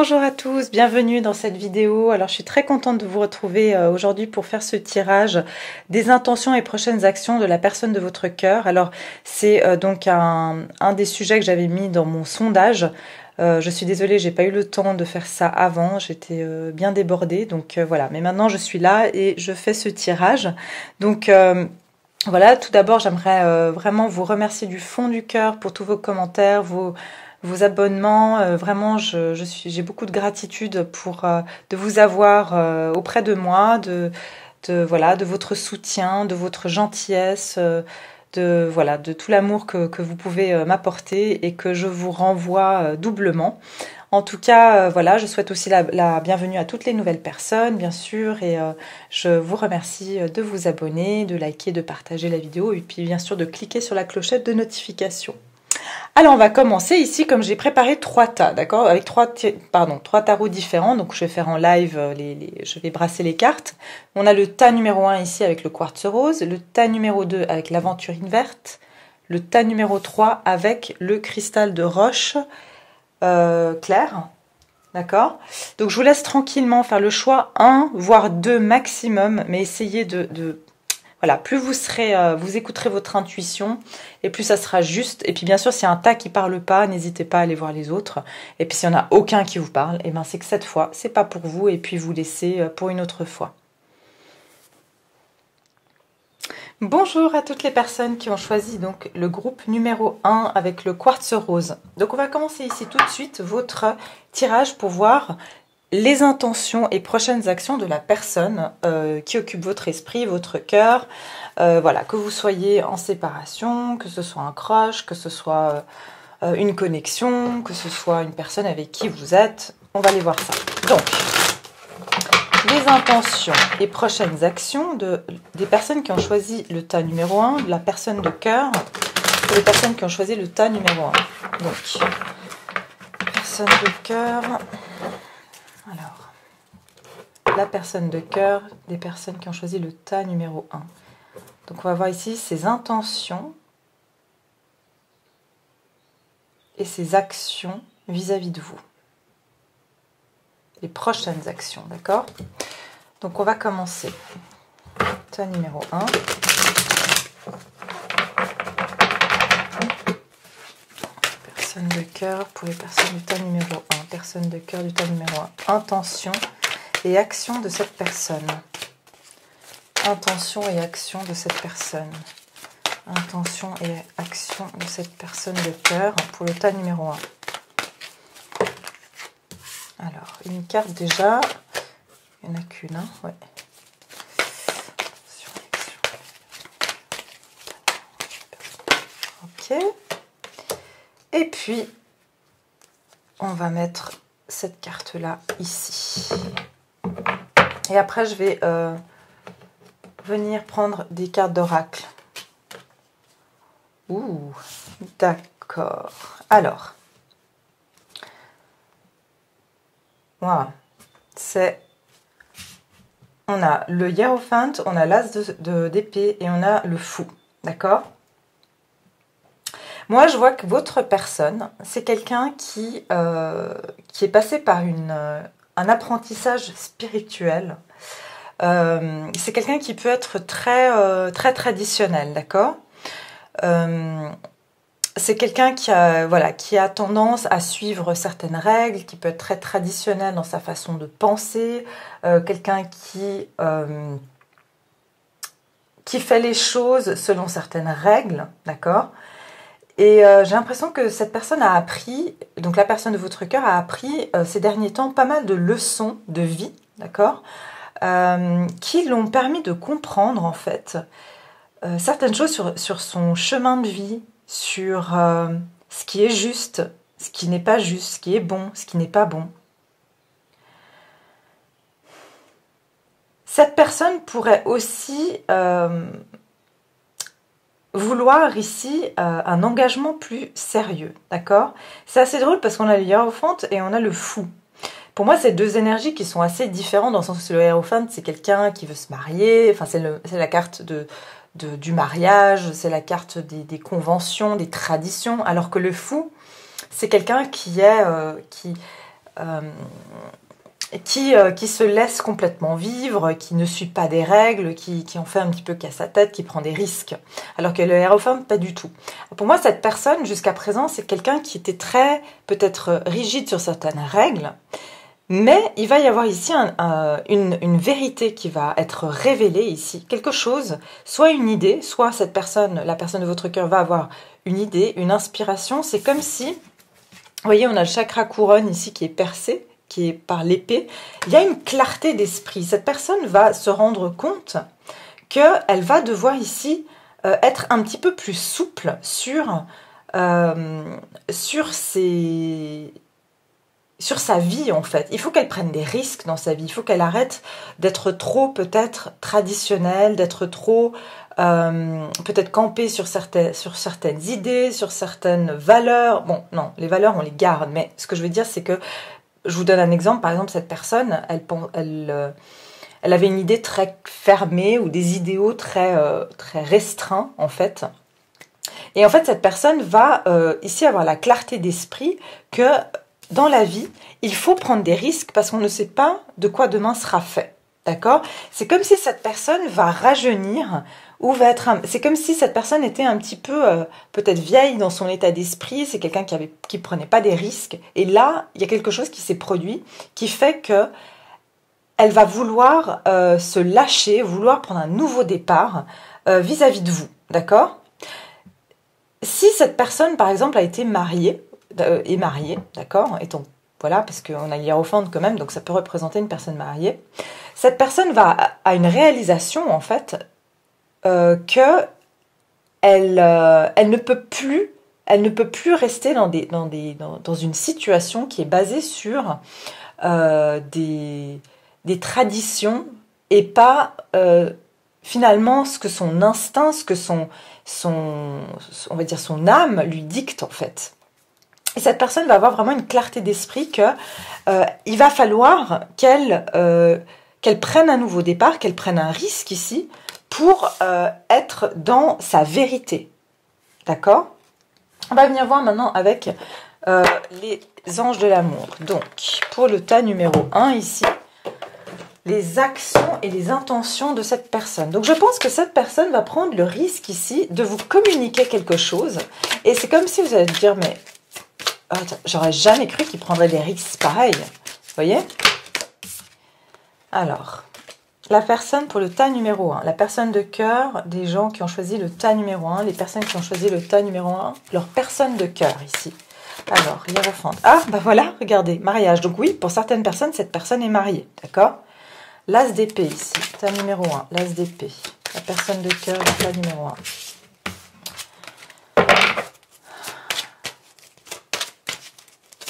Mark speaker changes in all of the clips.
Speaker 1: Bonjour à tous, bienvenue dans cette vidéo. Alors je suis très contente de vous retrouver aujourd'hui pour faire ce tirage des intentions et prochaines actions de la personne de votre cœur. Alors c'est donc un des sujets que j'avais mis dans mon sondage. Je suis désolée, j'ai pas eu le temps de faire ça avant, j'étais bien débordée, donc voilà. Mais maintenant je suis là et je fais ce tirage. Donc voilà, tout d'abord j'aimerais vraiment vous remercier du fond du cœur pour tous vos commentaires, vos abonnements. Vraiment, j'ai beaucoup de gratitude de vous avoir auprès de moi, voilà, de votre soutien, de votre gentillesse, de tout l'amour que vous pouvez m'apporter et que je vous renvoie doublement. En tout cas, voilà, je souhaite aussi la bienvenue à toutes les nouvelles personnes, bien sûr, et je vous remercie de vous abonner, de liker, de partager la vidéo, et puis bien sûr de cliquer sur la clochette de notification. Alors on va commencer ici, comme j'ai préparé 3 tas, d'accord, avec 3 tarots différents. Donc je vais faire en live, je vais brasser les cartes. On a le tas numéro 1 ici avec le quartz rose, le tas numéro 2 avec l'aventurine verte, le tas numéro 3 avec le cristal de roche clair, d'accord. Donc je vous laisse tranquillement faire le choix, 1 voire 2 maximum, mais essayez voilà, plus vous écouterez votre intuition et plus ça sera juste. Et puis bien sûr, s'il y a un tas qui parle pas, n'hésitez pas à aller voir les autres. Et puis s'il n'y en a aucun qui vous parle, et ben c'est que cette fois, c'est pas pour vous et puis vous laissez pour une autre fois. Bonjour à toutes les personnes qui ont choisi donc le groupe numéro 1 avec le quartz rose. Donc on va commencer ici tout de suite votre tirage pour voir les intentions et prochaines actions de la personne qui occupe votre esprit, votre cœur. Voilà, que vous soyez en séparation, que ce soit un crush, que ce soit une connexion, que ce soit une personne avec qui vous êtes. On va aller voir ça. Donc, les intentions et prochaines actions des personnes qui ont choisi le tas numéro 1, de la personne de cœur, et les personnes qui ont choisi le tas numéro 1. Donc, personne de cœur. Alors, la personne de cœur, des personnes qui ont choisi le tas numéro 1. Donc on va voir ici ses intentions et ses actions vis-à-vis de vous. Les prochaines actions, d'accord? Donc on va commencer. Tas numéro 1. Personne de cœur pour les personnes du tas numéro 1. Personne de cœur du tas numéro 1. Intention et action de cette personne. Intention et action de cette personne. Intention et action de cette personne de cœur pour le tas numéro 1. Alors, une carte déjà. Il n'y en a qu'une, hein, ouais. Ok. Et puis, on va mettre cette carte-là ici. Et après, je vais venir prendre des cartes d'oracle. Ouh, d'accord. Alors, voilà. On a le hiérophante, on a l'as d'épée et on a le fou. D'accord? Moi, je vois que votre personne, c'est quelqu'un qui est passé par un apprentissage spirituel. C'est quelqu'un qui peut être très traditionnel, d'accord? C'est quelqu'un qui a tendance à suivre certaines règles, qui peut être très traditionnel dans sa façon de penser, quelqu'un qui fait les choses selon certaines règles, d'accord? Et j'ai l'impression que cette personne a appris, donc la personne de votre cœur a appris ces derniers temps pas mal de leçons de vie, d'accord, qui l'ont permis de comprendre en fait certaines choses sur son chemin de vie, sur ce qui est juste, ce qui n'est pas juste, ce qui est bon, ce qui n'est pas bon. Cette personne pourrait aussi vouloir ici un engagement plus sérieux, d'accord? C'est assez drôle parce qu'on a le hiérophant et on a le fou. Pour moi, c'est deux énergies qui sont assez différentes dans le sens où le hiérophant, c'est quelqu'un qui veut se marier, enfin c'est la carte du mariage, c'est la carte des conventions, des traditions, alors que le fou, c'est quelqu'un qui qui se laisse complètement vivre, qui ne suit pas des règles, qui en fait un petit peu qu'à sa tête, qui prend des risques. Alors que le Hiérophante, pas du tout. Pour moi, cette personne, jusqu'à présent, c'est quelqu'un qui était très, peut-être, rigide sur certaines règles, mais il va y avoir ici une vérité qui va être révélée ici. Quelque chose, soit une idée, soit cette personne, la personne de votre cœur va avoir une idée, une inspiration. C'est comme si, vous voyez, on a le chakra couronne ici qui est percé, qui est par l'épée, il y a une clarté d'esprit. Cette personne va se rendre compte qu'elle va devoir ici être un petit peu plus souple sur sa vie, en fait. Il faut qu'elle prenne des risques dans sa vie. Il faut qu'elle arrête d'être trop, peut-être, traditionnelle, d'être trop, peut-être campée sur certaines idées, sur certaines valeurs. Bon, non, les valeurs, on les garde. Mais ce que je veux dire, c'est que je vous donne un exemple. Par exemple, cette personne, elle avait une idée très fermée ou des idéaux très restreints, en fait. Et en fait, cette personne va ici avoir la clarté d'esprit que dans la vie, il faut prendre des risques parce qu'on ne sait pas de quoi demain sera fait. D'accord? C'est comme si cette personne va rajeunir ou va être... C'est comme si cette personne était un petit peu peut-être vieille dans son état d'esprit. C'est quelqu'un qui prenait pas des risques. Et là, il y a quelque chose qui s'est produit qui fait que elle va vouloir se lâcher, vouloir prendre un nouveau départ vis-à-vis de vous. D'accord? Si cette personne, par exemple, a été mariée, est mariée, d'accord, voilà, parce qu'on a l'hiérophante quand même, donc ça peut représenter une personne mariée. Cette personne a une réalisation, en fait, que elle ne peut plus rester dans une situation qui est basée sur des traditions et pas finalement ce que son instinct, ce que on va dire son âme lui dicte, en fait. Et cette personne va avoir vraiment une clarté d'esprit que il va falloir qu'elle prenne un nouveau départ, qu'elle prenne un risque ici pour être dans sa vérité. D'accord? On va venir voir maintenant avec les anges de l'amour. Donc, pour le tas numéro 1 ici, les actions et les intentions de cette personne. Donc, je pense que cette personne va prendre le risque ici de vous communiquer quelque chose. Et c'est comme si vous allez dire, mais j'aurais jamais cru qu'il prendrait des risques pareils. Vous voyez? Alors, la personne pour le tas numéro 1, la personne de cœur, des gens qui ont choisi le tas numéro 1, les personnes qui ont choisi le tas numéro 1, leur personne de cœur ici. Alors, hiérophante. Ah, bah voilà, regardez, mariage. Donc oui, pour certaines personnes, cette personne est mariée, d'accord? L'as d'épée ici, tas numéro 1, l'as d'épée, la personne de cœur, le tas numéro 1.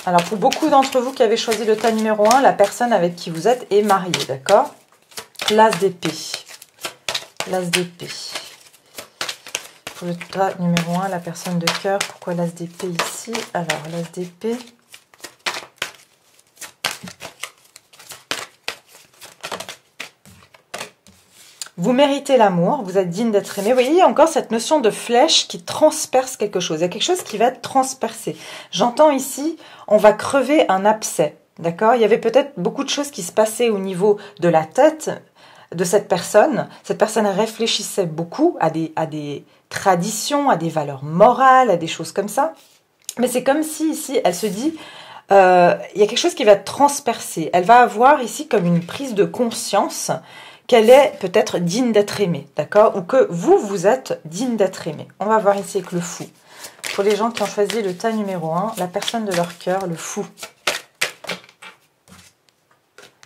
Speaker 1: Alors, pour beaucoup d'entre vous qui avez choisi le tas numéro 1, la personne avec qui vous êtes est mariée, d'accord? L'as d'épée. L'as d'épée. Pour le tas numéro 1, la personne de cœur, pourquoi l'as d'épée ici? Alors, l'as d'épée. Vous méritez l'amour, vous êtes digne d'être aimé. Vous voyez, il y a encore cette notion de flèche qui transperce quelque chose. Il y a quelque chose qui va être transpercé. J'entends ici, on va crever un abcès. D'accord? Il y avait peut-être beaucoup de choses qui se passaient au niveau de la tête de cette personne. Cette personne réfléchissait beaucoup à des traditions, à des valeurs morales, à des choses comme ça. Mais c'est comme si ici, elle se dit, il y a quelque chose qui va être transpercé. Elle va avoir ici comme une prise de conscience qu'elle est peut-être digne d'être aimée, d'accord? Ou que vous êtes digne d'être aimé. On va voir ici avec le fou. Pour les gens qui ont choisi le tas numéro 1, la personne de leur cœur, le fou.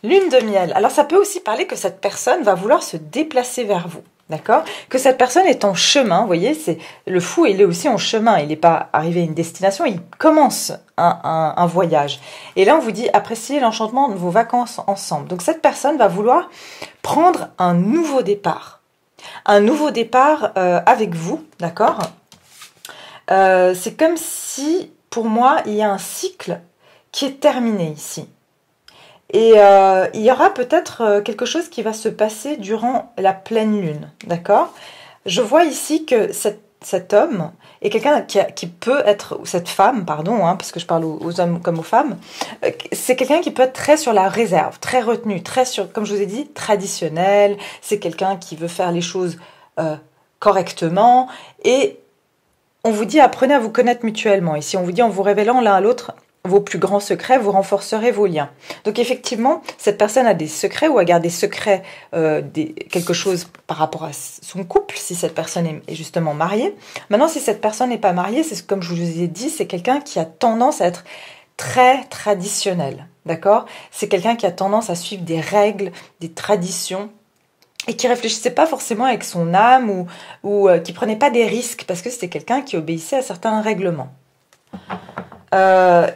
Speaker 1: Lune de miel. Alors, ça peut aussi parler que cette personne va vouloir se déplacer vers vous, d'accord? Que cette personne est en chemin, vous voyez, le fou, il est aussi en chemin. Il n'est pas arrivé à une destination, il commence un voyage. Et là, on vous dit, appréciez l'enchantement de vos vacances ensemble. Donc, cette personne va vouloir prendre un nouveau départ. Un nouveau départ avec vous, d'accord? C'est comme si, pour moi, il y a un cycle qui est terminé ici. Et il y aura peut-être quelque chose qui va se passer durant la pleine lune, d'accord? Je vois ici que cet homme est quelqu'un qui peut être, ou cette femme, pardon, parce que je parle aux hommes comme aux femmes, c'est quelqu'un qui peut être très sur la réserve, très retenu, très sur, comme je vous ai dit, traditionnel. C'est quelqu'un qui veut faire les choses correctement. Et on vous dit, apprenez à vous connaître mutuellement. Ici, on vous dit, en vous révélant l'un à l'autre vos plus grands secrets, vous renforcerez vos liens. Donc effectivement, cette personne a des secrets ou a gardé secret quelque chose par rapport à son couple, si cette personne est justement mariée. Maintenant, si cette personne n'est pas mariée, c'est comme je vous ai dit, c'est quelqu'un qui a tendance à être très traditionnel, d'accord? C'est quelqu'un qui a tendance à suivre des règles, des traditions, et qui réfléchissait pas forcément avec son âme ou qui prenait pas des risques, parce que c'était quelqu'un qui obéissait à certains règlements.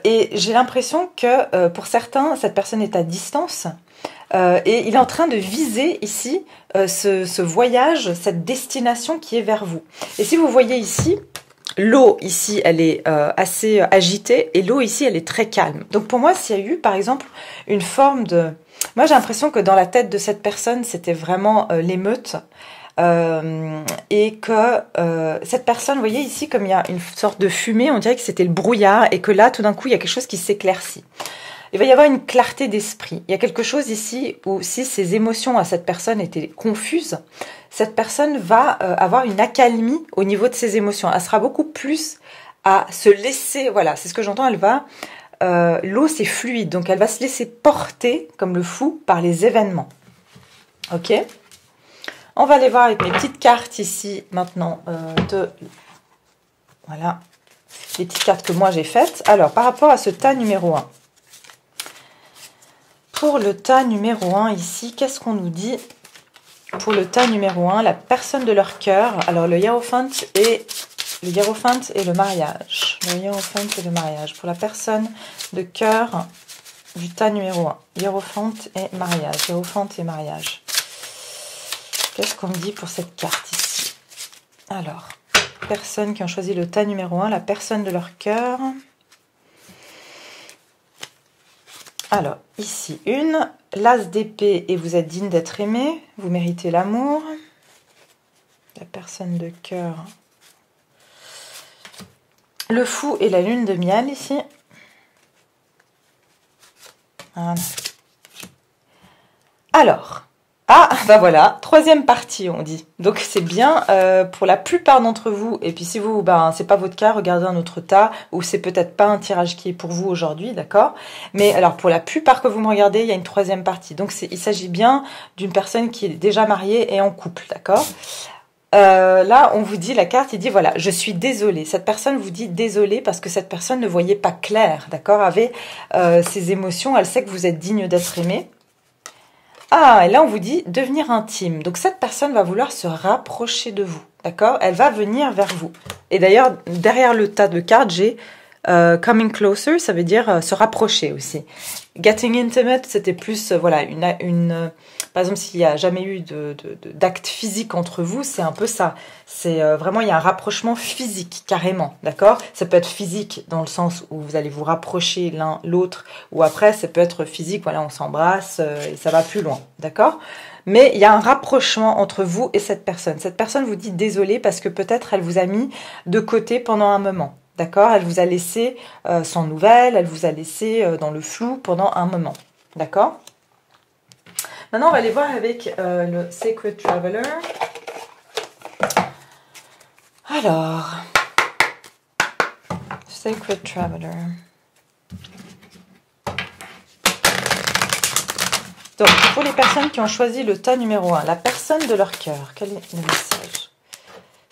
Speaker 1: Et j'ai l'impression que pour certains, cette personne est à distance et il est en train de viser ici ce voyage, cette destination qui est vers vous. Et si vous voyez ici, l'eau ici, elle est assez agitée et l'eau ici, elle est très calme. Donc pour moi, s'il y a eu par exemple une forme de... Moi, j'ai l'impression que dans la tête de cette personne, c'était vraiment l'émeute. Et que cette personne, vous voyez ici, comme il y a une sorte de fumée, on dirait que c'était le brouillard et que là, tout d'un coup, il y a quelque chose qui s'éclaircit. Il va y avoir une clarté d'esprit. Il y a quelque chose ici où si ses émotions à cette personne étaient confuses, cette personne va avoir une accalmie au niveau de ses émotions. Elle sera beaucoup plus à se laisser, voilà, c'est ce que j'entends, elle va... l'eau, c'est fluide, donc elle va se laisser porter, comme le fou, par les événements. Ok ? On va aller voir avec mes petites cartes ici, maintenant, voilà, les petites cartes que moi j'ai faites. Alors, par rapport à ce tas numéro 1. Pour le tas numéro 1 ici, qu'est-ce qu'on nous dit? Pour le tas numéro 1, la personne de leur cœur. Alors, le hiérophant et le mariage. Le hiérophant et le mariage. Pour la personne de cœur du tas numéro 1. Hiérophant et mariage. Hiérophant et mariage. Qu'est-ce qu'on me dit pour cette carte ici? Alors, personnes qui ont choisi le tas numéro 1, la personne de leur cœur. Alors, ici, l'as d'épée et vous êtes digne d'être aimé. Vous méritez l'amour. La personne de cœur. Le fou et la lune de miel ici. Voilà. Alors, bah voilà, troisième partie on dit. Donc c'est bien pour la plupart d'entre vous. Et puis si vous, c'est pas votre cas, regardez un autre tas. Ou c'est peut-être pas un tirage qui est pour vous aujourd'hui, d'accord? Mais alors pour la plupart que vous me regardez, il y a une troisième partie. Donc il s'agit bien d'une personne qui est déjà mariée et en couple, d'accord? Là, on vous dit, la carte, il dit, voilà, je suis désolée. Cette personne vous dit désolée parce que cette personne ne voyait pas clair, d'accord, avec ses émotions. Elle sait que vous êtes digne d'être aimé. Ah, et là, on vous dit devenir intime. Donc, cette personne va vouloir se rapprocher de vous, d'accord? Elle va venir vers vous. Et d'ailleurs, derrière le tas de cartes, j'ai coming closer, ça veut dire se rapprocher aussi. Getting intimate, c'était plus, voilà, par exemple, s'il n'y a jamais eu d'acte physique entre vous, c'est un peu ça. C'est vraiment, il y a un rapprochement physique, carrément, d'accord? Ça peut être physique dans le sens où vous allez vous rapprocher l'un l'autre, ou après, ça peut être physique, voilà, on s'embrasse et ça va plus loin, d'accord? Mais il y a un rapprochement entre vous et cette personne. Cette personne vous dit désolé parce que peut-être elle vous a mis de côté pendant un moment. D'accord? Elle vous a laissé sans nouvelles, elle vous a laissé dans le flou pendant un moment. D'accord? Maintenant, on va aller voir avec le Sacred Traveler. Alors, Sacred Traveler. Donc, pour les personnes qui ont choisi le tas numéro 1, la personne de leur cœur, quel est le message?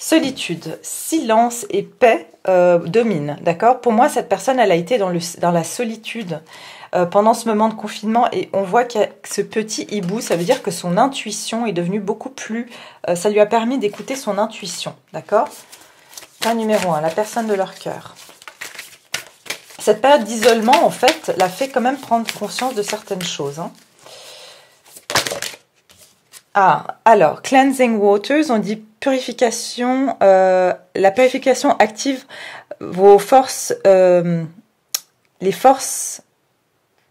Speaker 1: Solitude, silence et paix dominent, d'accord? Pour moi, cette personne, elle a été dans la solitude pendant ce moment de confinement et on voit qu'il y a ce petit hibou, ça veut dire que son intuition est devenue beaucoup plus... ça lui a permis d'écouter son intuition, d'accord? Point numéro 1, la personne de leur cœur. Cette période d'isolement, en fait, l'a fait quand même prendre conscience de certaines choses, hein. Ah, alors, cleansing waters, on dit purification, la purification active vos forces, les forces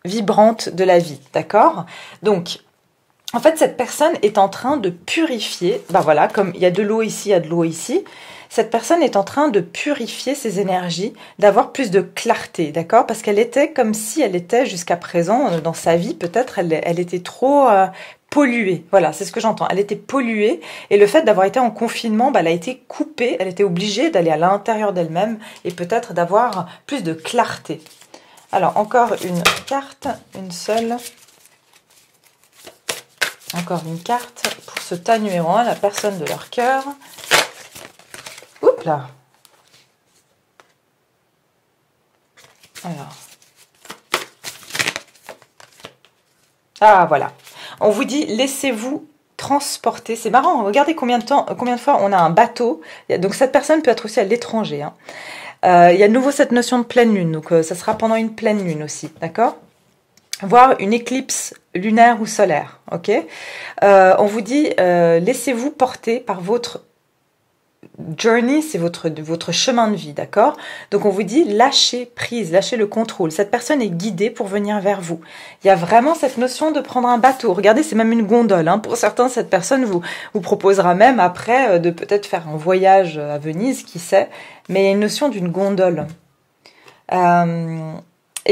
Speaker 1: vibrantes de la vie, d'accord? Donc, en fait, cette personne est en train de purifier, voilà, comme il y a de l'eau ici, il y a de l'eau ici, cette personne est en train de purifier ses énergies, d'avoir plus de clarté, d'accord? Parce qu'elle était comme si elle était jusqu'à présent, dans sa vie, peut-être, elle était trop polluée. Voilà, c'est ce que j'entends. Elle était polluée et le fait d'avoir été en confinement, bah, elle a été coupée, elle était obligée d'aller à l'intérieur d'elle-même et peut-être d'avoir plus de clarté. Alors, encore une carte, une seule. Encore une carte pour ce tas numéro 1, la personne de leur cœur. Oups là. Alors. Ah voilà. On vous dit, laissez-vous transporter. C'est marrant, regardez combien de fois on a un bateau. Donc cette personne peut être aussi à l'étranger. Hein. Il y a de nouveau cette notion de pleine lune. Donc ça sera pendant une pleine lune aussi. D'accord ? Voire une éclipse lunaire ou solaire. Ok ? On vous dit, laissez-vous porter par votre journey, c'est votre chemin de vie, d'accord? Donc on vous dit lâchez prise, lâchez le contrôle. Cette personne est guidée pour venir vers vous. Il y a vraiment cette notion de prendre un bateau. Regardez, c'est même une gondole. Hein. Pour certains, cette personne vous proposera même après de peut-être faire un voyage à Venise, qui sait. Mais il y a une notion d'une gondole. Et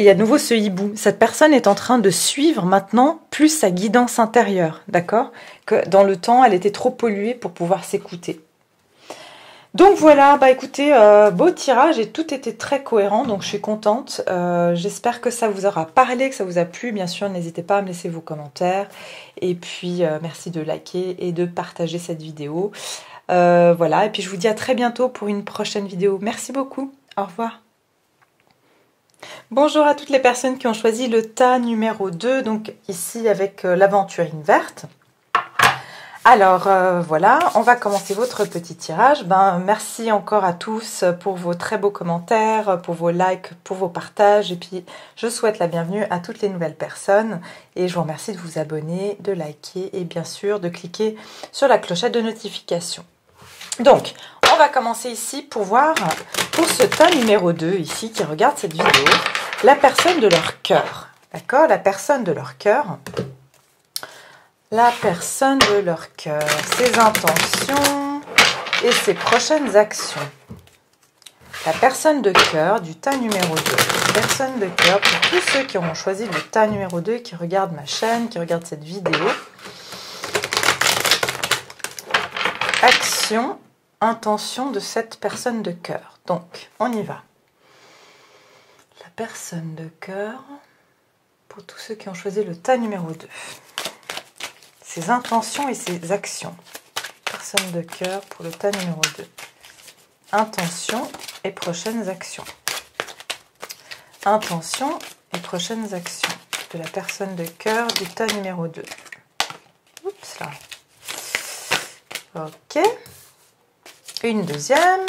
Speaker 1: il y a de nouveau ce hibou. Cette personne est en train de suivre maintenant plus sa guidance intérieure, d'accord? Que dans le temps, elle était trop polluée pour pouvoir s'écouter. Donc voilà, bah écoutez, beau tirage et tout était très cohérent, donc je suis contente. J'espère que ça vous aura parlé, que ça vous a plu. Bien sûr, n'hésitez pas à me laisser vos commentaires. Et puis, merci de liker et de partager cette vidéo. Voilà, et puis je vous dis à très bientôt pour une prochaine vidéo. Merci beaucoup, au revoir. Bonjour à toutes les personnes qui ont choisi le tas numéro 2, donc ici avec l'aventurine verte. Alors voilà, on va commencer votre petit tirage. Merci encore à tous pour vos très beaux commentaires, pour vos likes, pour vos partages. Et puis je souhaite la bienvenue à toutes les nouvelles personnes. Et je vous remercie de vous abonner, de liker et bien sûr de cliquer sur la clochette de notification. Donc, on va commencer ici pour voir, pour ce tas numéro 2 ici qui regarde cette vidéo, la personne de leur cœur. D'accord? La personne de leur cœur. La personne de leur cœur, ses intentions et ses prochaines actions. La personne de cœur du tas numéro 2. Personne de cœur pour tous ceux qui auront choisi le tas numéro 2 et qui regardent ma chaîne, qui regardent cette vidéo. Action, intention de cette personne de cœur. Donc, on y va. La personne de cœur pour tous ceux qui ont choisi le tas numéro 2. Ses intentions et ses actions. Personne de cœur pour le tas numéro 2. Intentions et prochaines actions. Intentions et prochaines actions de la personne de cœur du tas numéro 2. Oups là. Ok. Une deuxième.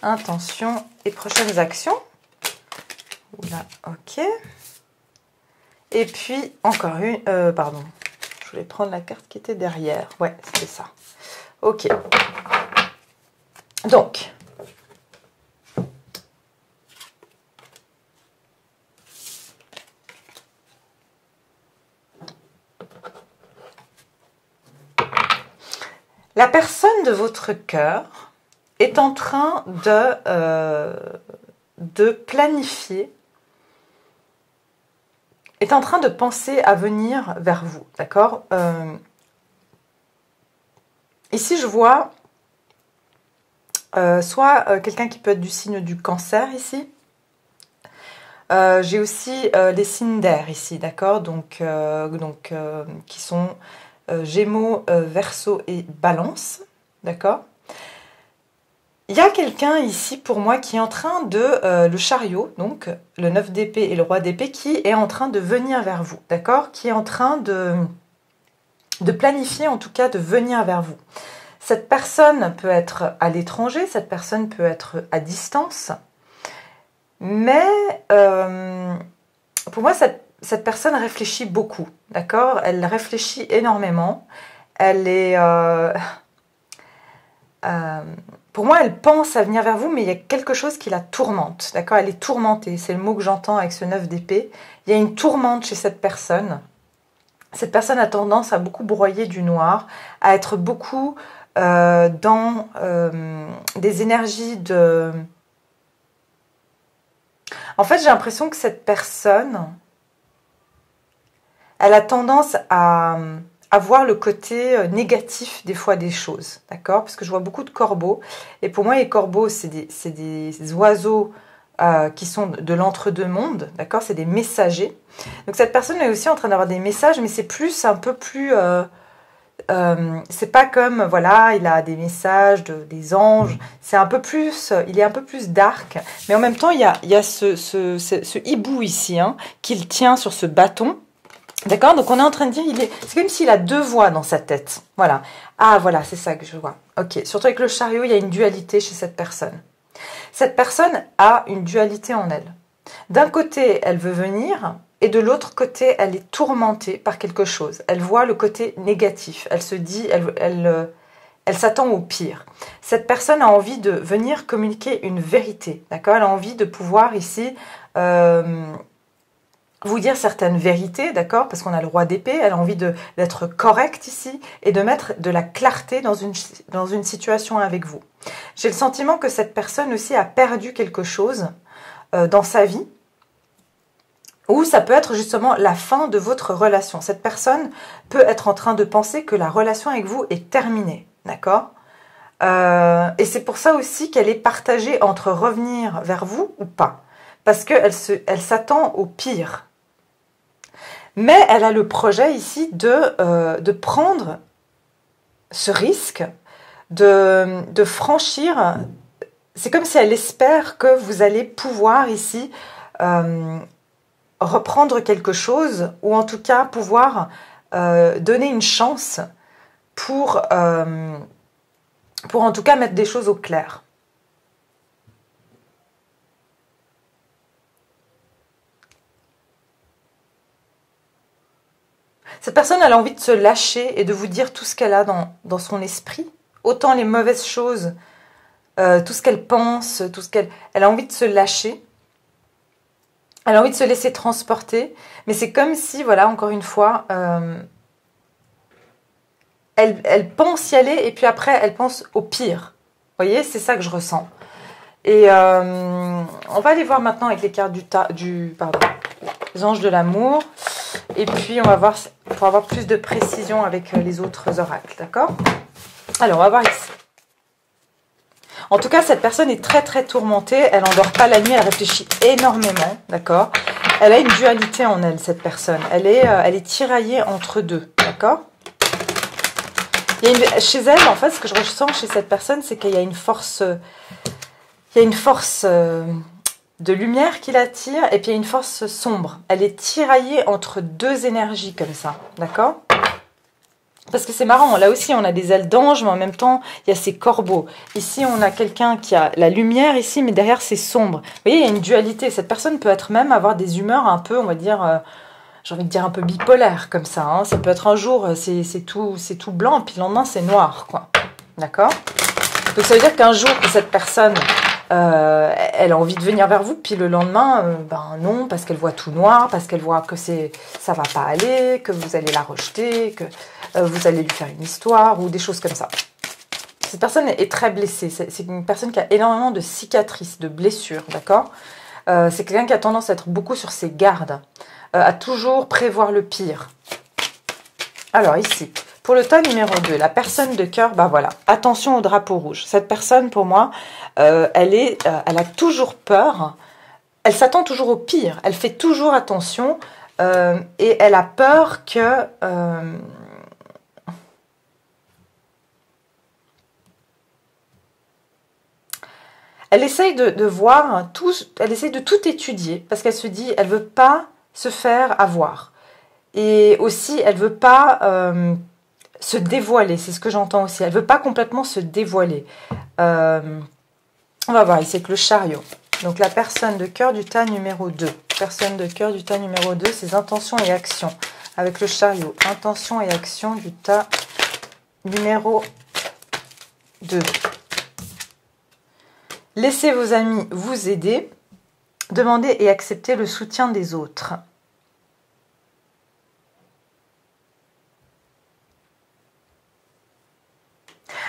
Speaker 1: Intentions et prochaines actions. Oula, ok. Et puis encore une. Pardon. Je voulais prendre la carte qui était derrière. Ouais, c'était ça. Ok. Donc. La personne de votre cœur est en train de planifier, est en train de penser à venir vers vous, d'accord? Ici, je vois soit quelqu'un qui peut être du signe du cancer, ici. J'ai aussi les signes d'air, ici, d'accord? Donc qui sont Gémeaux, Verseau et Balance, d'accord? Il y a quelqu'un ici pour moi qui est en train de, le chariot, donc le 9 d'épée et le roi d'épée, qui est en train de venir vers vous, d'accord? Qui est en train de planifier, en tout cas, de venir vers vous. Cette personne peut être à l'étranger, cette personne peut être à distance, mais pour moi, cette personne réfléchit beaucoup, d'accord? Elle réfléchit énormément, elle est... pour moi, elle pense à venir vers vous, mais il y a quelque chose qui la tourmente, d'accord? Elle est tourmentée, c'est le mot que j'entends avec ce 9 d'épée. Il y a une tourmente chez cette personne. Cette personne a tendance à beaucoup broyer du noir, à être beaucoup dans des énergies de... En fait, j'ai l'impression que cette personne, elle a tendance à voir le côté négatif des fois des choses, d'accord? Parce que je vois beaucoup de corbeaux, et pour moi les corbeaux c'est des oiseaux qui sont de l'entre-deux-mondes, d'accord? C'est des messagers. Donc cette personne est aussi en train d'avoir des messages, mais c'est plus un peu plus... c'est pas comme, voilà, il a des messages des anges, c'est un peu plus, il est un peu plus dark, mais en même temps il y a ce hibou ici, hein, qu'il tient sur ce bâton. D'accord? Donc on est en train de dire, c'est comme s'il a deux voix dans sa tête. Voilà. Ah voilà, c'est ça que je vois. Ok. Surtout avec le chariot, il y a une dualité chez cette personne. Cette personne a une dualité en elle. D'un côté, elle veut venir, et de l'autre côté, elle est tourmentée par quelque chose. Elle voit le côté négatif. Elle se dit, elle s'attend au pire. Cette personne a envie de venir communiquer une vérité. D'accord? Elle a envie de pouvoir ici... vous dire certaines vérités, d'accord, parce qu'on a le roi d'épée, elle a envie d'être correcte ici et de mettre de la clarté dans une situation avec vous. J'ai le sentiment que cette personne aussi a perdu quelque chose dans sa vie, ou ça peut être justement la fin de votre relation. Cette personne peut être en train de penser que la relation avec vous est terminée, d'accord? Et c'est pour ça aussi qu'elle est partagée entre revenir vers vous ou pas, parce qu'elle s'attend au pire. Mais elle a le projet ici de prendre ce risque, de franchir. C'est comme si elle espère que vous allez pouvoir ici reprendre quelque chose, ou en tout cas pouvoir donner une chance pour en tout cas mettre des choses au clair. Cette personne, elle a envie de se lâcher et de vous dire tout ce qu'elle a dans son esprit. Autant les mauvaises choses, tout ce qu'elle pense, tout ce qu'elle... Elle a envie de se lâcher. Elle a envie de se laisser transporter. Mais c'est comme si, voilà, encore une fois, elle pense y aller et puis après, elle pense au pire. Vous voyez, c'est ça que je ressens. Et on va aller voir maintenant avec les cartes les anges de l'amour. Et puis, on va voir pour avoir plus de précision avec les autres oracles, d'accord? Alors, on va voir ici. En tout cas, cette personne est très, très tourmentée. Elle n'endort pas la nuit, elle réfléchit énormément, d'accord? Elle a une dualité en elle, cette personne. Elle est tiraillée entre deux, d'accord? Chez elle, en fait, ce que je ressens chez cette personne, c'est qu'il y a une force... Il y a une force... de lumière qui l'attire, et puis il y a une force sombre. Elle est tiraillée entre deux énergies comme ça, d'accord? Parce que c'est marrant, là aussi on a des ailes d'ange, mais en même temps il y a ces corbeaux. Ici on a quelqu'un qui a la lumière ici, mais derrière c'est sombre. Vous voyez, il y a une dualité. Cette personne peut être même avoir des humeurs un peu, on va dire, j'ai envie de dire un peu bipolaires comme ça. Hein. Ça peut être un jour c'est tout blanc, puis le lendemain c'est noir, quoi. D'accord? Donc ça veut dire qu'un jour que cette personne... elle a envie de venir vers vous, puis le lendemain, ben non, parce qu'elle voit tout noir, parce qu'elle voit que ça va pas aller, que vous allez la rejeter, que vous allez lui faire une histoire, ou des choses comme ça. Cette personne est très blessée, c'est une personne qui a énormément de cicatrices, de blessures, d'accord? C'est quelqu'un qui a tendance à être beaucoup sur ses gardes, à toujours prévoir le pire. Alors ici... Pour le tas numéro 2, la personne de cœur, bah voilà, attention au drapeau rouge. Cette personne, pour moi, elle a toujours peur, elle s'attend toujours au pire, elle fait toujours attention et elle a peur que... elle essaye de voir tout, elle essaye de tout étudier parce qu'elle se dit, elle veut pas se faire avoir. Et aussi, elle veut pas... se dévoiler, c'est ce que j'entends aussi. Elle ne veut pas complètement se dévoiler. On va voir ici avec le chariot. Donc la personne de cœur du tas numéro 2. Personne de cœur du tas numéro 2, ses intentions et actions. Avec le chariot. Intentions et actions du tas numéro 2. Laissez vos amis vous aider. Demandez et acceptez le soutien des autres.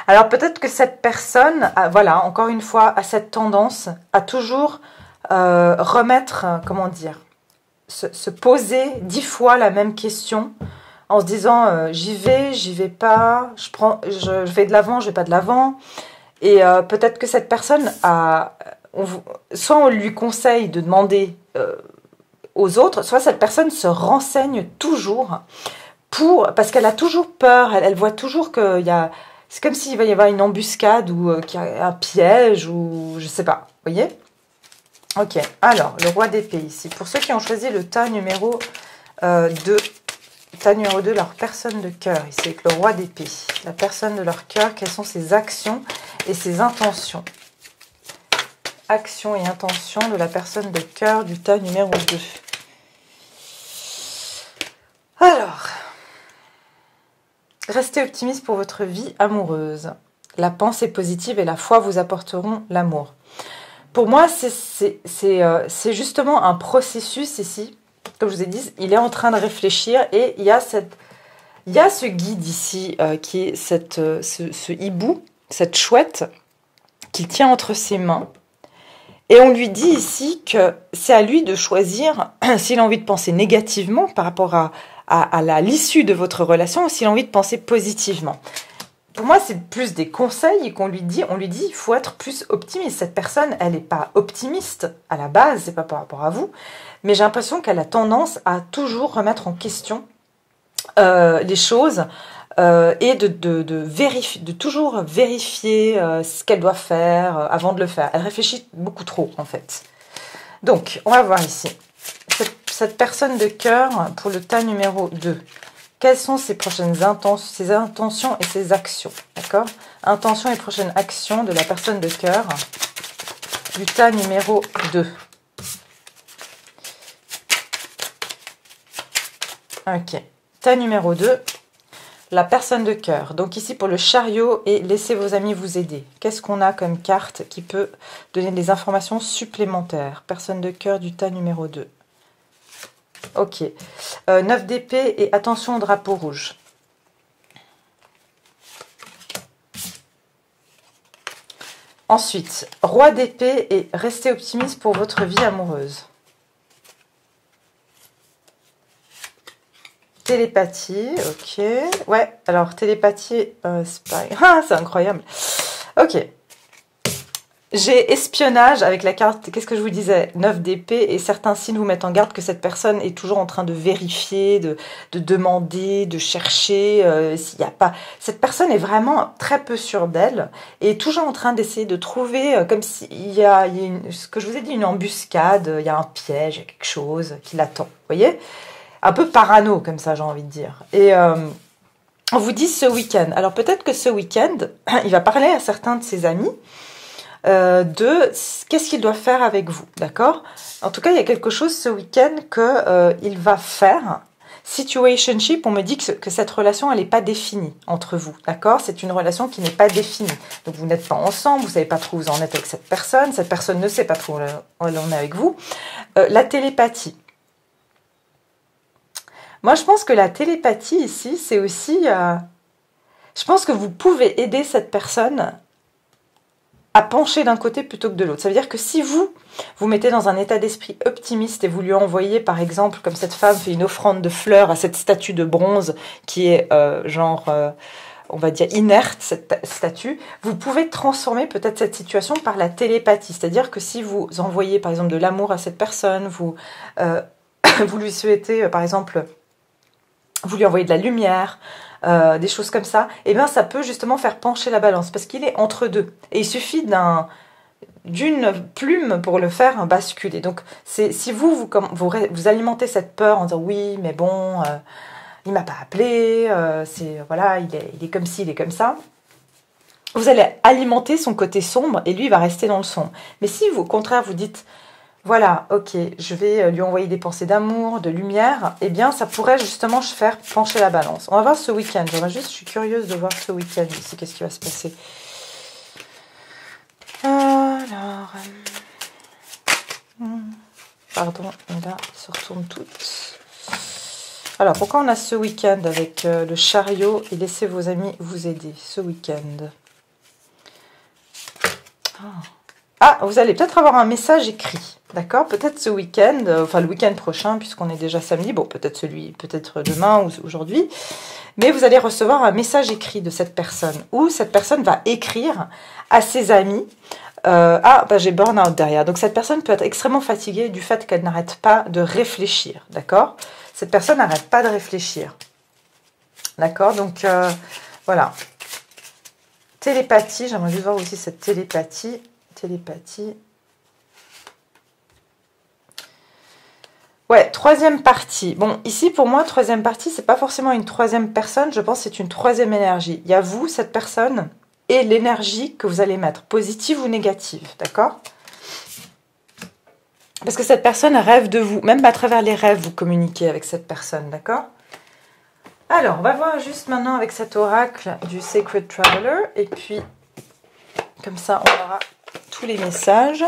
Speaker 1: Alors peut-être que cette personne, voilà, encore une fois, a cette tendance à toujours remettre, comment dire, se poser 10 fois la même question en se disant j'y vais pas, je vais de l'avant, je vais pas de l'avant. Et peut-être que cette personne soit on lui conseille de demander aux autres, soit cette personne se renseigne toujours parce qu'elle a toujours peur, elle voit toujours qu'il y a, c'est comme s'il va y avoir une embuscade ou qu'il y a un piège ou je sais pas, vous voyez? Ok, alors le roi d'épée ici, pour ceux qui ont choisi le tas numéro 2, tas numéro 2, leur personne de cœur, ici avec le roi d'épée, la personne de leur cœur, quelles sont ses actions et ses intentions? Actions et intentions de la personne de cœur du tas numéro 2. Alors, restez optimiste pour votre vie amoureuse. La pensée positive et la foi vous apporteront l'amour. Pour moi, c'est justement un processus ici. Comme je vous ai dit, il est en train de réfléchir et il y a ce guide ici qui est ce hibou, cette chouette qu'il tient entre ses mains. Et on lui dit ici que c'est à lui de choisir s'il a envie de penser négativement par rapport à l'issue de votre relation ou s'il a envie de penser positivement. Pour moi, c'est plus des conseils qu'on lui dit. On lui dit, il faut être plus optimiste. Cette personne, elle n'est pas optimiste à la base, c'est pas par rapport à vous. Mais j'ai l'impression qu'elle a tendance à toujours remettre en question les choses et de toujours vérifier ce qu'elle doit faire avant de le faire. Elle réfléchit beaucoup trop, en fait. Donc, on va voir ici. Cette personne de cœur pour le tas numéro 2. Quelles sont ses prochaines intentions et ses actions? D'accord? Intentions et prochaines actions de la personne de cœur du tas numéro 2. Ok. Tas numéro 2. La personne de cœur. Donc ici pour le chariot et laissez vos amis vous aider. Qu'est-ce qu'on a comme carte qui peut donner des informations supplémentaires? Personne de cœur du tas numéro 2. Ok. 9 d'épée et attention au drapeau rouge. Ensuite, roi d'épée et restez optimiste pour votre vie amoureuse. Télépathie, ok. Ouais, alors télépathie, c'est pareil. Ah, c'est incroyable. Ok. J'ai espionnage avec la carte, qu'est-ce que je vous disais? 9 d'épée, et certains signes vous mettent en garde que cette personne est toujours en train de vérifier, de demander, de chercher s'il n'y a pas... Cette personne est vraiment très peu sûre d'elle et est toujours en train d'essayer de trouver, comme s'il y a ce que je vous ai dit, une embuscade, il y a un piège, il y a quelque chose qui l'attend, vous voyez? Un peu parano comme ça, j'ai envie de dire. Et on vous dit ce week-end. Alors peut-être que ce week-end, il va parler à certains de ses amis de qu'est-ce qu'il doit faire avec vous, d'accord? En tout cas, il y a quelque chose ce week-end qu'il va faire. Situationship, on me dit que cette relation, elle n'est pas définie entre vous, d'accord? C'est une relation qui n'est pas définie. Donc, vous n'êtes pas ensemble, vous ne savez pas trop où vous en êtes avec cette personne ne sait pas trop où elle en est avec vous. La télépathie. Moi, je pense que la télépathie, ici, c'est aussi... je pense que vous pouvez aider cette personne à pencher d'un côté plutôt que de l'autre. Ça veut dire que si vous mettez dans un état d'esprit optimiste et vous lui envoyez, par exemple, comme cette femme fait une offrande de fleurs à cette statue de bronze qui est on va dire inerte, cette statue, vous pouvez transformer peut-être cette situation par la télépathie. C'est-à-dire que si vous envoyez, par exemple, de l'amour à cette personne, vous lui souhaitez, par exemple, vous lui envoyez de la lumière, des choses comme ça, et bien ça peut justement faire pencher la balance, parce qu'il est entre deux. Et il suffit d'une plume pour le faire basculer. Donc si vous alimentez cette peur en disant oui, mais bon, il m'a pas appelé, voilà, il est comme ci, il est comme ça, vous allez alimenter son côté sombre et lui il va rester dans le sombre. Mais si vous, au contraire, vous dites voilà, ok, je vais lui envoyer des pensées d'amour, de lumière, eh bien, ça pourrait justement faire pencher la balance. On va voir ce week-end. Je suis curieuse de voir ce week-end ici, qu'est-ce qui va se passer. Alors... Pardon, mais là, elles se retournent toutes. Alors, pourquoi on a ce week-end avec le chariot et laissez vos amis vous aider, ce week-end? Ah, vous allez peut-être avoir un message écrit, d'accord? Peut-être ce week-end, enfin le week-end prochain, puisqu'on est déjà samedi. Bon, peut-être peut-être demain ou aujourd'hui. Mais vous allez recevoir un message écrit de cette personne, où cette personne va écrire à ses amis. J'ai burn-out derrière. Donc cette personne peut être extrêmement fatiguée du fait qu'elle n'arrête pas de réfléchir, d'accord? Cette personne n'arrête pas de réfléchir, d'accord? Donc voilà. Télépathie, j'aimerais juste voir aussi cette télépathie. Télépathie. Ouais, troisième partie. Bon, ici, pour moi, troisième partie, c'est pas forcément une troisième personne. Je pense que c'est une troisième énergie. Il y a vous, cette personne, et l'énergie que vous allez mettre, positive ou négative, d'accord? Parce que cette personne rêve de vous. Même à travers les rêves, vous communiquez avec cette personne, d'accord? Alors, on va voir juste maintenant avec cet oracle du Sacred Traveler. Et puis, comme ça, on aura tous les messages.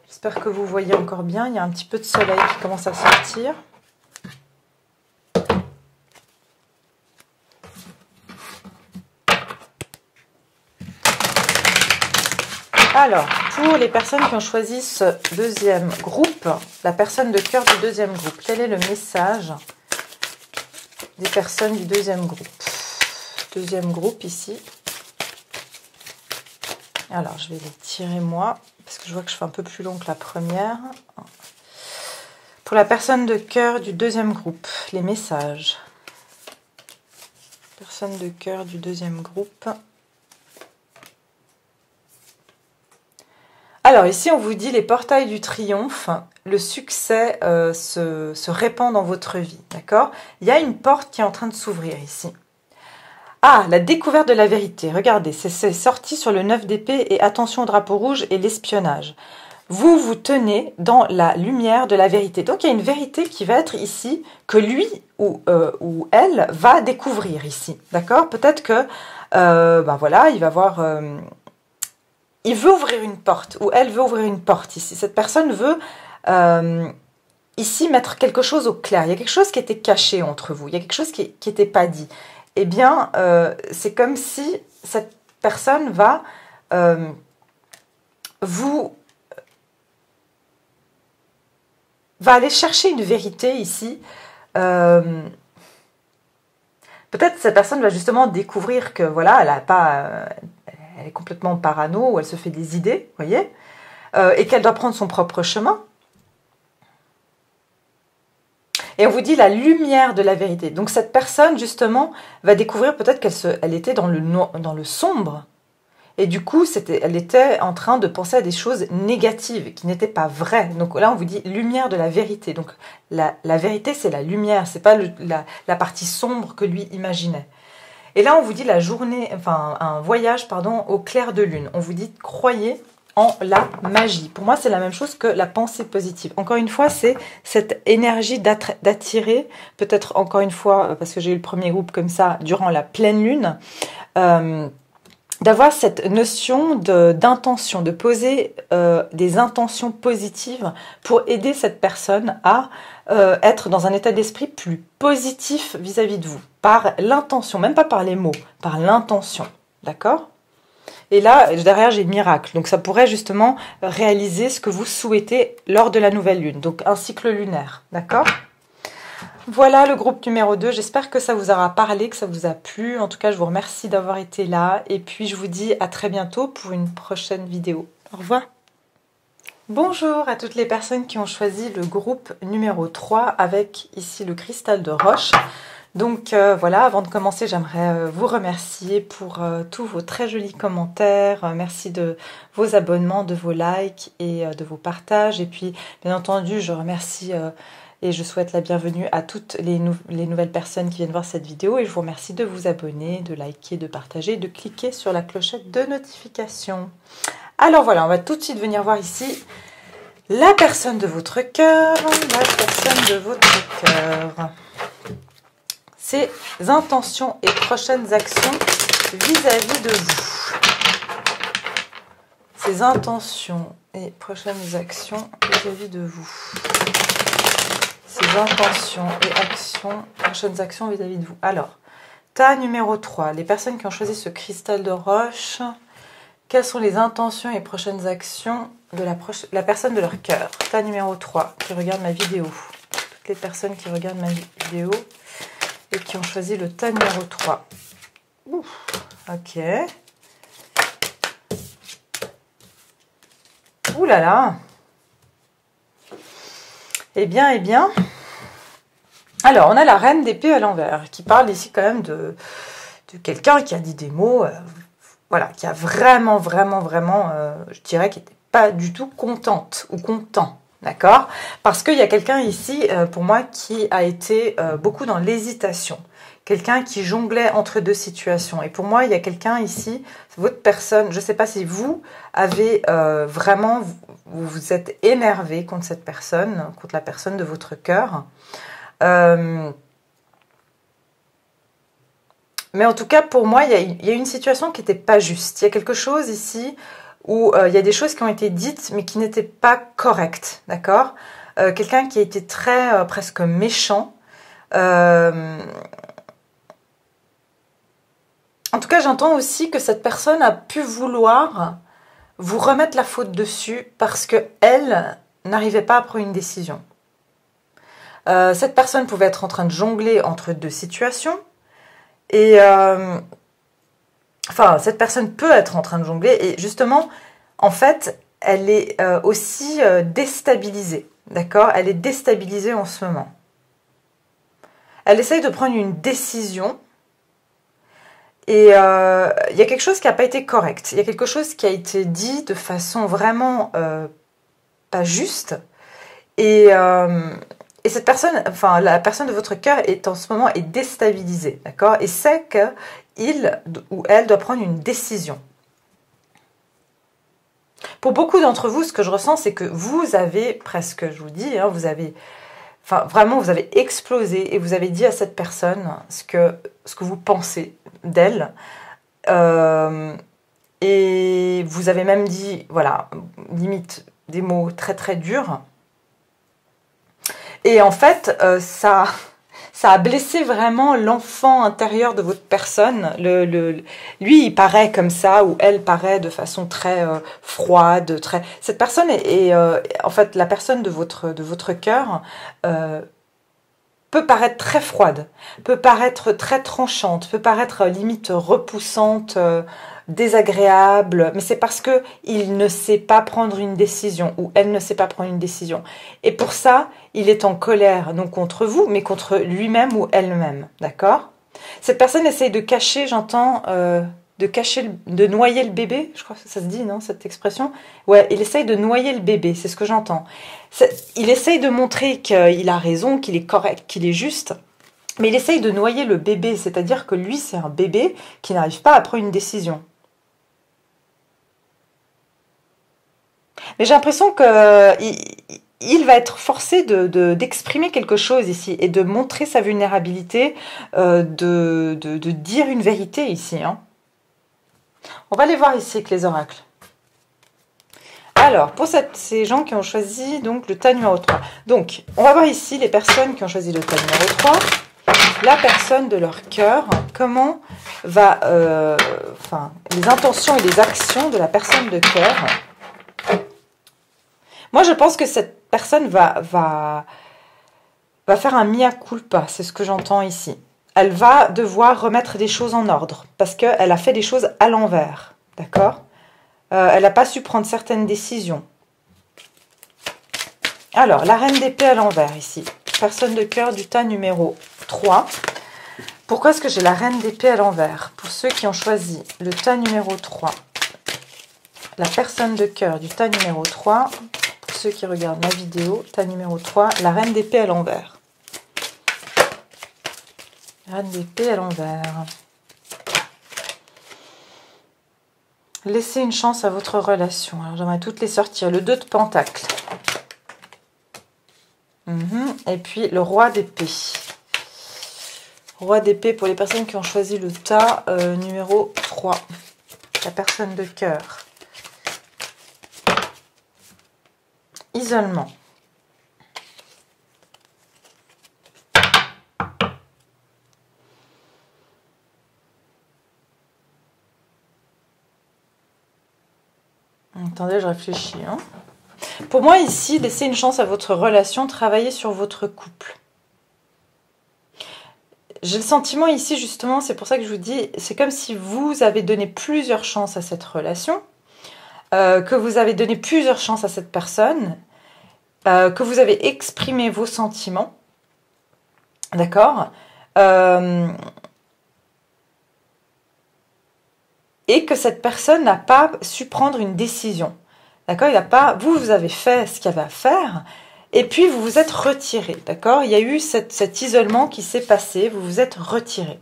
Speaker 1: J'espère que vous voyez encore bien. Il y a un petit peu de soleil qui commence à sortir. Alors, pour les personnes qui ont choisi ce deuxième groupe, la personne de cœur du deuxième groupe, quel est le message des personnes du deuxième groupe? Deuxième groupe ici. Alors, je vais les tirer moi, parce que je vois que je fais un peu plus long que la première. Pour la personne de cœur du deuxième groupe, les messages. Personne de cœur du deuxième groupe. Alors ici, on vous dit les portails du triomphe, le succès se répand dans votre vie, d'accord? Il y a une porte qui est en train de s'ouvrir ici. Ah, la découverte de la vérité. Regardez, c'est sorti sur le 9 d'épée et attention au drapeau rouge et l'espionnage. Vous vous tenez dans la lumière de la vérité. Donc il y a une vérité qui va être ici, que lui ou elle va découvrir ici, d'accord? Peut-être que, voilà, il va voir... il veut ouvrir une porte, ou elle veut ouvrir une porte ici. Cette personne veut ici mettre quelque chose au clair. Il y a quelque chose qui était caché entre vous. Il y a quelque chose qui n'était pas dit. Eh bien, c'est comme si cette personne va va aller chercher une vérité ici. Peut-être cette personne va justement découvrir que voilà, elle est complètement parano, ou elle se fait des idées, vous voyez, et qu'elle doit prendre son propre chemin. Et on vous dit la lumière de la vérité. Donc cette personne, justement, va découvrir peut-être qu'elle était dans le sombre. Et du coup, elle était en train de penser à des choses négatives, qui n'étaient pas vraies. Donc là, on vous dit lumière de la vérité. Donc la vérité, c'est la lumière, c'est pas la partie sombre que lui imaginait. Et là, on vous dit un voyage, au clair de lune. On vous dit croyez en la magie. Pour moi, c'est la même chose que la pensée positive. Encore une fois, c'est cette énergie d'attirer, peut-être encore une fois, parce que j'ai eu le premier groupe comme ça, durant la pleine lune, d'avoir cette notion d'intention, de poser des intentions positives pour aider cette personne à être dans un état d'esprit plus positif vis-à-vis de vous, par l'intention, même pas par les mots, par l'intention, d'accord? Et là, derrière, j'ai miracle. Donc, ça pourrait justement réaliser ce que vous souhaitez lors de la nouvelle lune. Donc, un cycle lunaire. D'accord? Voilà le groupe numéro 2. J'espère que ça vous aura parlé, que ça vous a plu. En tout cas, je vous remercie d'avoir été là. Et puis, je vous dis à très bientôt pour une prochaine vidéo. Au revoir. Bonjour à toutes les personnes qui ont choisi le groupe numéro 3 avec ici le cristal de roche. Donc voilà, avant de commencer, j'aimerais vous remercier pour tous vos très jolis commentaires. Merci de vos abonnements, de vos likes et de vos partages. Et puis, bien entendu, je remercie et je souhaite la bienvenue à toutes les nouvelles personnes qui viennent voir cette vidéo. Et je vous remercie de vous abonner, de liker, de partager, de cliquer sur la clochette de notification. Alors voilà, on va tout de suite venir voir ici la personne de votre cœur. La personne de votre cœur. Ses intentions et prochaines actions vis-à-vis de vous. Ses intentions et prochaines actions vis-à-vis de vous. Ses intentions et prochaines actions vis-à-vis de vous. Alors, tas numéro 3. Les personnes qui ont choisi ce cristal de roche, quelles sont les intentions et prochaines actions de la personne de leur cœur? Tas numéro 3 qui regarde ma vidéo. Toutes les personnes qui regardent ma vidéo et qui ont choisi le tas numéro 3. Ouf, ok. Ouh là là. Eh bien, eh bien. Alors, on a la reine d'épée à l'envers qui parle ici quand même de quelqu'un qui a dit des mots, voilà, qui a vraiment, je dirais, qui n'était pas du tout contente ou content, d'accord? Parce qu'il y a quelqu'un ici, pour moi, qui a été beaucoup dans l'hésitation. Quelqu'un qui jonglait entre deux situations. Et pour moi, il y a quelqu'un ici, votre personne, je ne sais pas si vous avez vraiment, vous vous êtes énervé contre cette personne, contre la personne de votre cœur. Mais en tout cas, pour moi, il y a une situation qui n'était pas juste. Il y a quelque chose ici où il y a des choses qui ont été dites, mais qui n'étaient pas correctes, d'accord? Quelqu'un qui a été très, presque méchant. En tout cas, j'entends aussi que cette personne a pu vouloir vous remettre la faute dessus parce qu'elle n'arrivait pas à prendre une décision. Cette personne pouvait être en train de jongler entre deux situations. Et enfin, cette personne peut être en train de jongler. Et justement, en fait, elle est aussi déstabilisée. D'accord? Elle est déstabilisée en ce moment. Elle essaye de prendre une décision. Et il y a quelque chose qui n'a pas été correct. Il y a quelque chose qui a été dit de façon vraiment pas juste. Et cette personne, enfin la personne de votre cœur est en ce moment est déstabilisée, d'accord? Et sait qu'il ou elle doit prendre une décision. Pour beaucoup d'entre vous, ce que je ressens, c'est que vous avez presque, je vous dis, hein, vous avez, enfin vraiment, vous avez explosé et vous avez dit à cette personne ce que vous pensez d'elle. Et vous avez même dit, voilà, limite des mots très très durs. Et en fait, ça a blessé vraiment l'enfant intérieur de votre personne. Lui, il paraît comme ça, ou elle paraît de façon très froide. Cette personne est en fait, la personne de votre cœur peut paraître très froide, peut paraître très tranchante, peut paraître limite repoussante, désagréable, mais c'est parce que il ne sait pas prendre une décision ou elle ne sait pas prendre une décision. Et pour ça, il est en colère, non contre vous, mais contre lui-même ou elle-même, d'accord? Cette personne essaye de cacher, j'entends, de noyer le bébé, je crois que ça se dit, non, cette expression? Ouais, il essaye de noyer le bébé, c'est ce que j'entends. Il essaye de montrer qu'il a raison, qu'il est correct, qu'il est juste, mais il essaye de noyer le bébé, c'est-à-dire que lui, c'est un bébé qui n'arrive pas à prendre une décision. Mais j'ai l'impression qu'il va être forcé d'exprimer quelque chose ici et de montrer sa vulnérabilité, de dire une vérité ici, hein. On va aller voir ici avec les oracles. Alors, pour ces gens qui ont choisi donc le tas numéro 3. Donc, on va voir ici les personnes qui ont choisi le tas numéro 3. La personne de leur cœur, comment va... enfin, les intentions et les actions de la personne de cœur. Moi, je pense que cette personne va faire un mea culpa, c'est ce que j'entends ici. Elle va devoir remettre des choses en ordre, parce qu'elle a fait des choses à l'envers, d'accord? Elle n'a pas su prendre certaines décisions. Alors, la reine d'épée à l'envers, ici. Personne de cœur du tas numéro 3. Pourquoi est-ce que j'ai la reine d'épée à l'envers? Pour ceux qui ont choisi le tas numéro 3, la personne de cœur du tas numéro 3, pour ceux qui regardent ma vidéo, tas numéro 3, la reine d'épée à l'envers. Reine d'épée à l'envers. Laissez une chance à votre relation. Alors, j'aimerais toutes les sortir. Le 2 de pentacle. Et puis, le roi d'épée. Roi d'épée pour les personnes qui ont choisi le tas numéro 3. La personne de cœur. Isolement. Attendez, je réfléchis. Hein. Pour moi, ici, laissez une chance à votre relation, travaillez sur votre couple. J'ai le sentiment ici, justement, c'est pour ça que je vous dis, c'est comme si vous avez donné plusieurs chances à cette relation, que vous avez donné plusieurs chances à cette personne, que vous avez exprimé vos sentiments, d'accord, et que cette personne n'a pas su prendre une décision, d'accord, vous avez fait ce qu'il y avait à faire, et puis vous vous êtes retiré, d'accord, il y a eu cet isolement qui s'est passé, vous vous êtes retiré.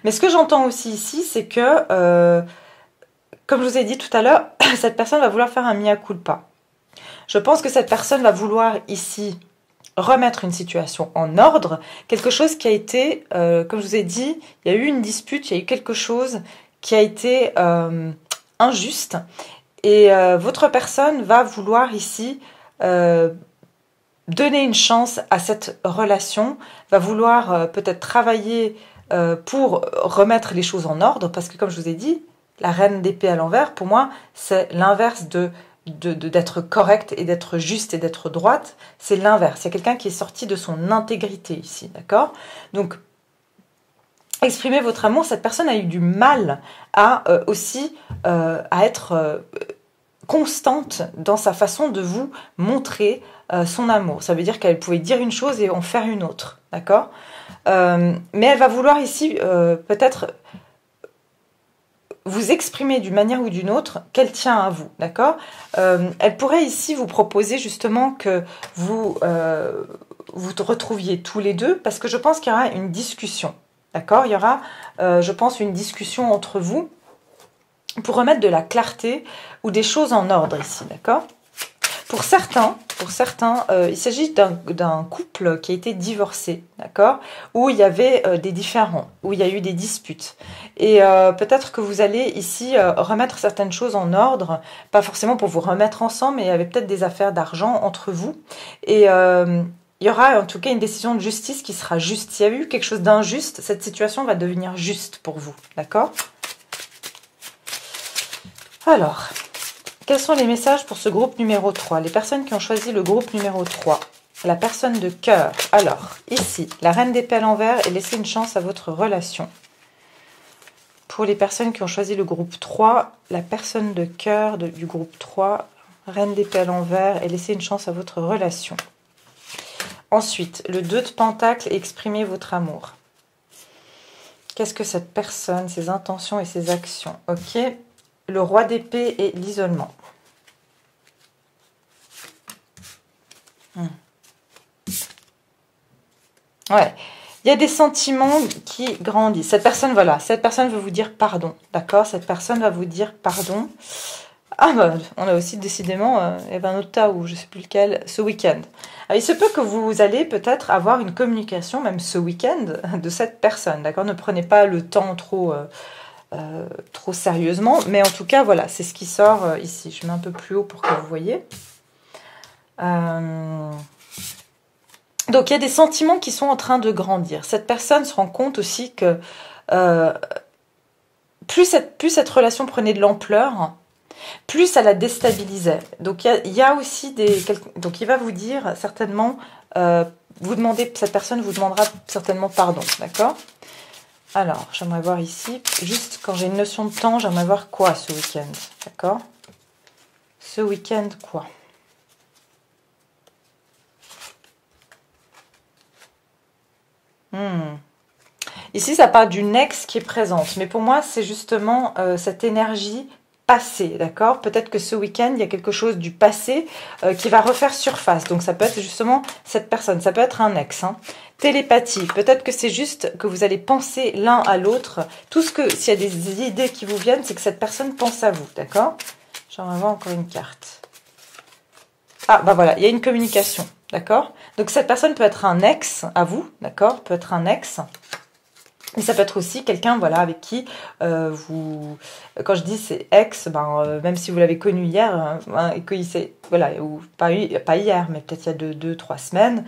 Speaker 1: Mais ce que j'entends aussi ici, c'est que, comme je vous ai dit tout à l'heure, cette personne va vouloir faire un mea culpa. Je pense que cette personne va vouloir ici remettre une situation en ordre, quelque chose qui a été, comme je vous ai dit, il y a eu une dispute, il y a eu quelque chose qui a été injuste, et votre personne va vouloir ici donner une chance à cette relation, va vouloir peut-être travailler pour remettre les choses en ordre, parce que comme je vous ai dit, la reine d'épée à l'envers, pour moi, c'est l'inverse d'être correcte et d'être juste et d'être droite, c'est l'inverse. Il y a quelqu'un qui est sorti de son intégrité ici, d'accord? Donc, exprimez votre amour. Cette personne a eu du mal à être constante dans sa façon de vous montrer son amour. Ça veut dire qu'elle pouvait dire une chose et en faire une autre, d'accord? Mais elle va vouloir ici peut-être vous exprimer d'une manière ou d'une autre qu'elle tient à vous, d'accord? Elle pourrait ici vous proposer justement que vous vous retrouviez tous les deux, parce que je pense qu'il y aura une discussion, d'accord? Il y aura, je pense, une discussion entre vous pour remettre de la clarté ou des choses en ordre ici, d'accord? Pour certains, il s'agit d'un couple qui a été divorcé, d'accord, où il y avait des différends, où il y a eu des disputes. Et peut-être que vous allez ici remettre certaines choses en ordre, pas forcément pour vous remettre ensemble, mais il y avait peut-être des affaires d'argent entre vous. Et il y aura en tout cas une décision de justice qui sera juste. S'il y a eu quelque chose d'injuste, cette situation va devenir juste pour vous, d'accord? Alors... quels sont les messages pour ce groupe numéro 3? Les personnes qui ont choisi le groupe numéro 3. La personne de cœur. Alors, ici, la reine d'épée à l'envers et laissez une chance à votre relation. Pour les personnes qui ont choisi le groupe 3, la personne de cœur du groupe 3, reine d'épée à l'envers et laissez une chance à votre relation. Ensuite, le 2 de pentacle et exprimez votre amour. Qu'est-ce que cette personne, ses intentions et ses actions? Ok. Le roi d'épée et l'isolement. Ouais. Il y a des sentiments qui grandissent. Cette personne, voilà, cette personne veut vous dire pardon. D'accord? Cette personne va vous dire pardon. Ah bah, on a aussi décidément, il y avait un autre tas où je ne sais plus lequel, ce week-end. Il se peut que vous allez peut-être avoir une communication, même ce week-end, de cette personne. D'accord? Ne prenez pas le temps trop sérieusement, mais en tout cas voilà, c'est ce qui sort ici. Je mets un peu plus haut pour que vous voyez. Donc il y a des sentiments qui sont en train de grandir. Cette personne se rend compte aussi que plus cette relation prenait de l'ampleur, plus ça la déstabilisait. Donc il y a aussi donc il va vous dire certainement, cette personne vous demandera certainement pardon, d'accord? Alors, j'aimerais voir ici, juste quand j'ai une notion de temps, j'aimerais voir quoi ce week-end, d'accord? Ce week-end, quoi? Ici, ça parle d'une ex qui est présente, mais pour moi, c'est justement cette énergie passée, d'accord? Peut-être que ce week-end, il y a quelque chose du passé qui va refaire surface, donc ça peut être justement cette personne, ça peut être un ex, hein. Télépathie, peut-être que c'est juste que vous allez penser l'un à l'autre. S'il y a des idées qui vous viennent, c'est que cette personne pense à vous, d'accord? J'aimerais voir encore une carte. Ah, bah voilà, il y a une communication, d'accord? Donc cette personne peut être un ex à vous, d'accord? Peut être un ex. Mais ça peut être aussi quelqu'un, voilà, avec qui quand je dis c'est ex, même si vous l'avez connu hier, et que voilà, ou pas hier, mais peut-être il y a 2-3 semaines,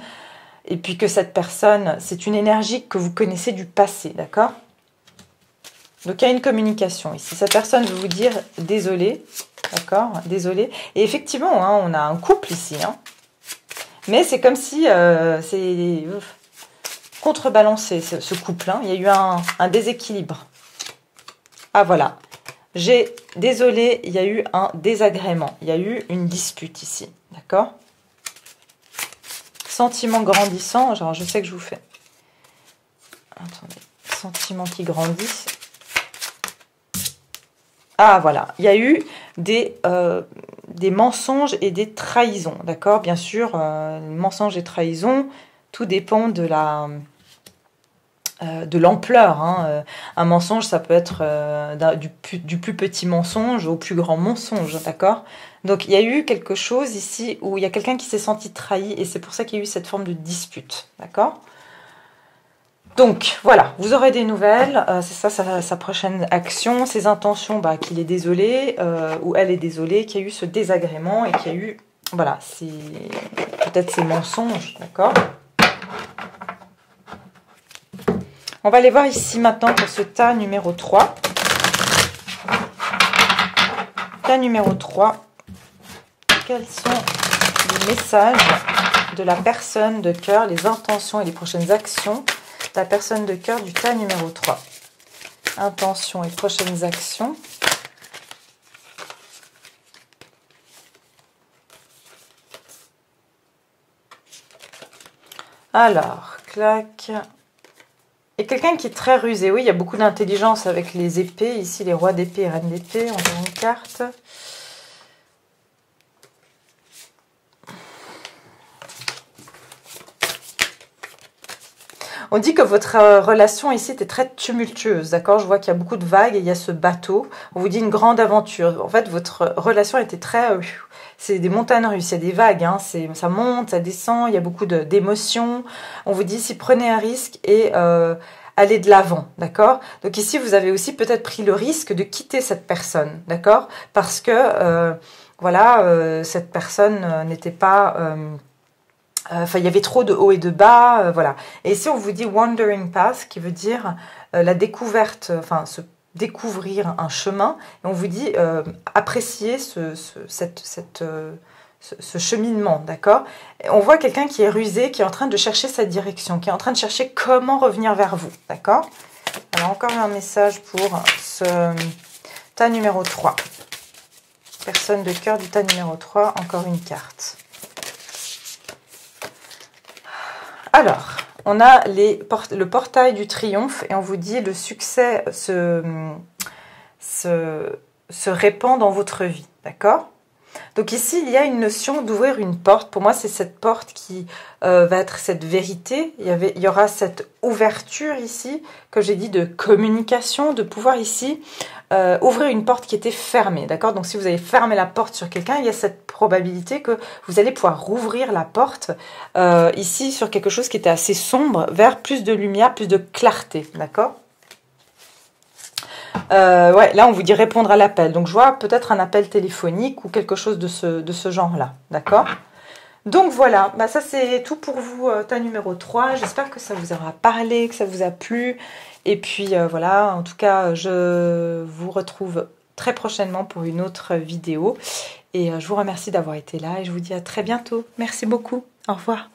Speaker 1: et puis que cette personne, c'est une énergie que vous connaissez du passé, d'accord? Donc il y a une communication ici. Cette personne veut vous dire désolé, d'accord? Désolée. Et effectivement, hein, on a un couple ici, hein. Mais c'est comme si c'est contrebalancé, ce couple, hein. Il y a eu un déséquilibre. Ah, voilà. Désolé, il y a eu un désagrément. Il y a eu une dispute ici, d'accord? Sentiments grandissants. Genre, je sais que je vous fais... Attendez. Sentiments qui grandissent. Ah, voilà. Il y a eu des mensonges et des trahisons, d'accord? Bien sûr, mensonges et trahisons, tout dépend de l'ampleur, hein. Un mensonge, ça peut être du plus petit mensonge au plus grand mensonge, d'accord? Donc, il y a eu quelque chose ici où il y a quelqu'un qui s'est senti trahi et c'est pour ça qu'il y a eu cette forme de dispute, d'accord? Donc, voilà, vous aurez des nouvelles, c'est ça sa prochaine action, ses intentions, bah, qu'il est désolé, ou elle est désolée, qu'il y a eu ce désagrément et qu'il y a eu, voilà, peut-être ces mensonges, d'accord? On va aller voir ici maintenant pour ce tas numéro 3. Tas numéro 3, quels sont les messages de la personne de cœur, les intentions et les prochaines actions? La personne de cœur du tas numéro 3. Intentions et prochaines actions. Alors, clac. Et quelqu'un qui est très rusé. Oui, il y a beaucoup d'intelligence avec les épées. Ici, les rois d'épée et reines d'épée. On a une carte. On dit que votre relation ici était très tumultueuse, d'accord? Je vois qu'il y a beaucoup de vagues et il y a ce bateau. On vous dit une grande aventure. En fait, votre relation était très... c'est des montagnes russes, il y a des vagues, hein, ça monte, ça descend, il y a beaucoup d'émotions. On vous dit ici, prenez un risque et allez de l'avant, d'accord? Donc ici, vous avez aussi peut-être pris le risque de quitter cette personne, d'accord? Parce que, voilà, cette personne n'était pas... Enfin, il y avait trop de hauts et de bas, voilà. Et ici, on vous dit wandering path, qui veut dire la découverte, enfin, se découvrir un chemin. Et on vous dit apprécier ce cheminement, d'accord? On voit quelqu'un qui est rusé, qui est en train de chercher sa direction, qui est en train de chercher comment revenir vers vous, d'accord? Alors, encore un message pour ce tas numéro 3. Personne de cœur du tas numéro 3, encore une carte. Alors, on a le portail du triomphe et on vous dit le succès se répand dans votre vie, d'accord? Donc ici, il y a une notion d'ouvrir une porte. Pour moi, c'est cette porte qui va être cette vérité. Il y aura cette ouverture ici, que j'ai dit, de communication, de pouvoir ici ouvrir une porte qui était fermée, d'accord? Donc si vous avez fermé la porte sur quelqu'un, il y a cette probabilité que vous allez pouvoir rouvrir la porte ici sur quelque chose qui était assez sombre vers plus de lumière, plus de clarté, d'accord? Ouais, là on vous dit répondre à l'appel. Donc je vois peut-être un appel téléphonique ou quelque chose de ce genre-là. D'accord? Donc voilà, bah, ça c'est tout pour vous, tas numéro 3. J'espère que ça vous aura parlé, que ça vous a plu. Et puis voilà, en tout cas, je vous retrouve très prochainement pour une autre vidéo. Et je vous remercie d'avoir été là et je vous dis à très bientôt. Merci beaucoup. Au revoir.